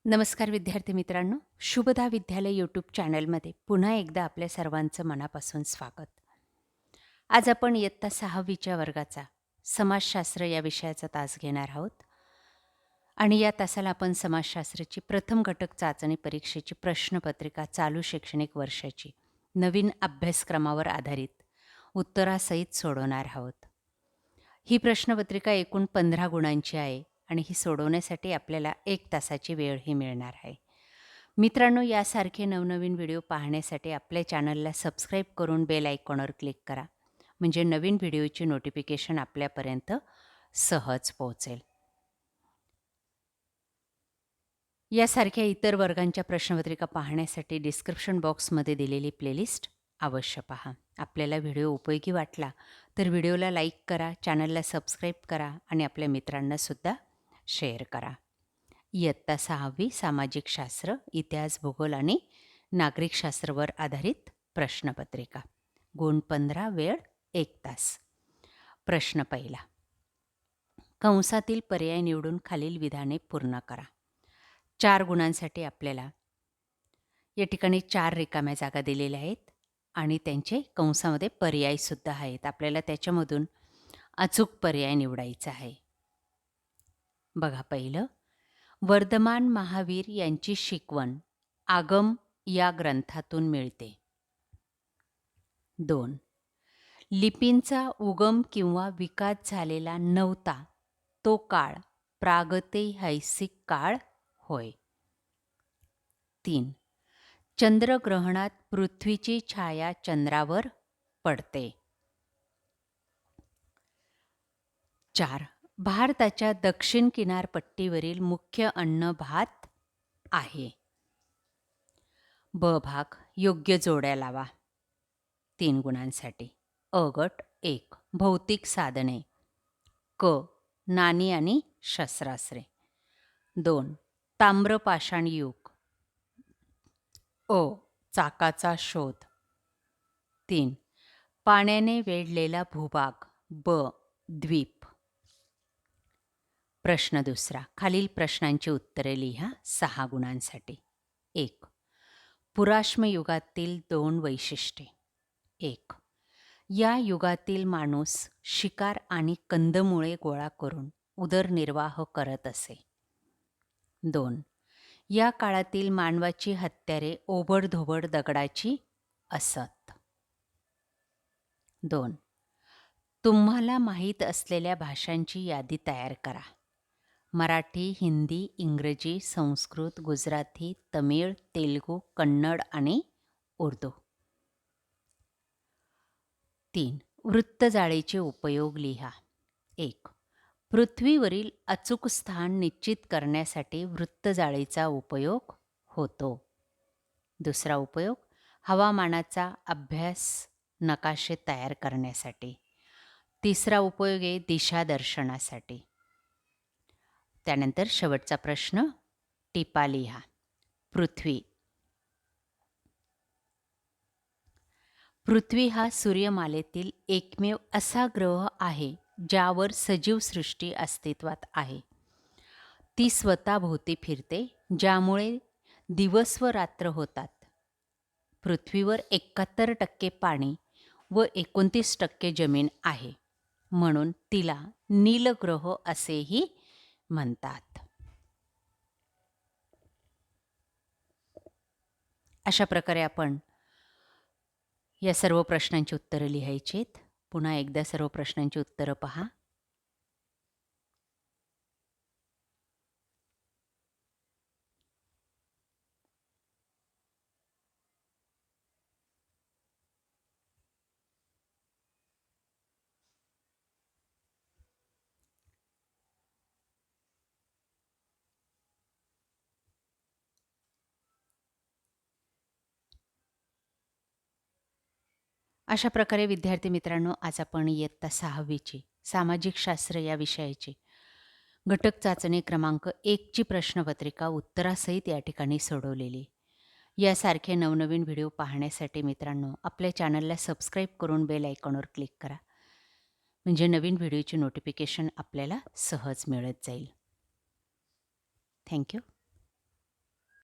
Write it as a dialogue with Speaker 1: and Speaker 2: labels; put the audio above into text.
Speaker 1: नमस्कार विद्यार्थी मित्रांनो, शुभदा विद्यालय यूट्यूब चॅनलमध्ये पुन्हा एकदा आपल्या सर्वांचं मनापासून स्वागत. आज आपण इयत्ता 6वीच्या वर्गाचा समाजशास्त्र या विषयाचा तास घेणार आहोत आणि या तासाला आपण समाजशास्त्राची प्रथम घटक चाचणी परीक्षेची प्रश्नपत्रिका चालू शैक्षणिक वर्षाची नवीन अभ्यासक्रमावर आधारित उत्तरासहित सोडवणार आहोत. ही प्रश्नपत्रिका एकूण 15 गुणांची आहे आणि ही सोडवण्यासाठी आपल्याला 1 तासाची वेळही मिळणार आहे. मित्रांनो, यासारखे नवनवीन व्हिडिओ पाहण्यासाठी आपल्या चॅनलला सबस्क्राईब करून बेल आयकॉनवर क्लिक करा. म्हणजे नवीन व्हिडिओची नोटिफिकेशन आपल्यापर्यंत सहज पोहोचेल. यासारख्या इतर वर्गांच्या प्रश्नपत्रिका पाहण्यासाठी डिस्क्रिप्शन बॉक्समध्ये दिलेली प्लेलिस्ट अवश्य पहा. आपल्याला व्हिडिओ उपयोगी वाटला तर व्हिडिओला लाईक करा, चॅनलला सबस्क्राईब करा आणि आपल्या मित्रांनासुद्धा शेअर करा. इयत्ता 6वी सामाजिक शास्त्र, इतिहास, भूगोल आणि नागरिकशास्त्रावर आधारित प्रश्नपत्रिका. गुण 15, वेळ 1 तास. प्रश्न पहिला. कंसातील पर्याय निवडून खालील विधाने पूर्ण करा. 4 गुणांसाठी आपल्याला या ठिकाणी 4 रिकाम्या जागा दिलेल्या आहेत आणि त्यांचे कंसामध्ये पर्यायसुद्धा आहेत. आपल्याला त्याच्यामधून अचूक पर्याय निवडायचा आहे. बघा, पहिलं, वर्धमान महावीर यांची शिकवण आगम या ग्रंथातून मिळते. 2. लिपींचा उगम किंवा विकास झालेला नव्हता तो काळ प्रागैतिहासिक काळ होय. 3. चंद्रग्रहणात पृथ्वीची छाया चंद्रावर पडते. 4. भारताच्या दक्षिण किनारपट्टीवरील मुख्य अन्न भात आहे. ब भाग, योग्य जोड्या लावा. 3 गुणांसाठी. अ गट 1, भौतिक साधने. क, नाणी आणि शस्त्रास्त्रे. 2. ताम्रपाषाण युग. अ, चाकाचा शोध. 3. पाण्याने वेढलेला भूभाग. ब, द्वीप. प्रश्न दुसरा. खालील प्रश्नांची उत्तरे लिहा 6 गुणांसाठी. 1. पुराश्म युगातील 2 वैशिष्ट्ये. 1. या युगातील माणूस शिकार आणि कंदमुळे गोळा करून उदरनिर्वाह करत असे. 2. या काळातील मानवाची हत्यारे ओबडधोबड दगडाची असत. 2. तुम्हाला माहीत असलेल्या भाषांची यादी तयार करा. मराठी, हिंदी, इंग्रजी, संस्कृत, गुजराती, तमिळ, तेलुगू, कन्नड आणि उर्दू. 3. वृत्तजाळीचे उपयोग लिहा. 1. पृथ्वीवरील अचूक स्थान निश्चित करण्यासाठी वृत्तजाळीचा उपयोग होतो. दुसरा उपयोग, हवामानाचा अभ्यास नकाशे तयार करण्यासाठी. तिसरा उपयोग आहे दिशादर्शनासाठी. त्यानंतर शेवटचा प्रश्न, टिपा लिहा. पृथ्वी हा सूर्यमालेतील एकमेव असा ग्रह आहे ज्यावर सजीव सृष्टी अस्तित्वात आहे. ती स्वतःभोवती फिरते, ज्यामुळे दिवस व रात्र होतात. पृथ्वीवर 71% पाणी व 29% जमीन आहे, म्हणून तिला नीलग्रह असेही म्हणतात. अशा प्रकारे आपण या सर्व प्रश्नांची उत्तरं लिहायची आहेत. पुन्हा एकदा सर्व प्रश्नांची उत्तरं पहा. अशा प्रकारे विद्यार्थी मित्रांनो, आज आपण इयत्ता 6वीची सामाजिक शास्त्र या विषयाची घटक चाचणी क्रमांक 1ची प्रश्नपत्रिका उत्तरासहित या ठिकाणी सोडवलेली. यासारखे नवनवीन व्हिडिओ पाहण्यासाठी मित्रांनो, आपल्या चॅनलला सबस्क्राईब करून बेल आयकॉनवर क्लिक करा. म्हणजे नवीन व्हिडिओची नोटिफिकेशन आपल्याला सहज मिळत जाईल. थँक्यू.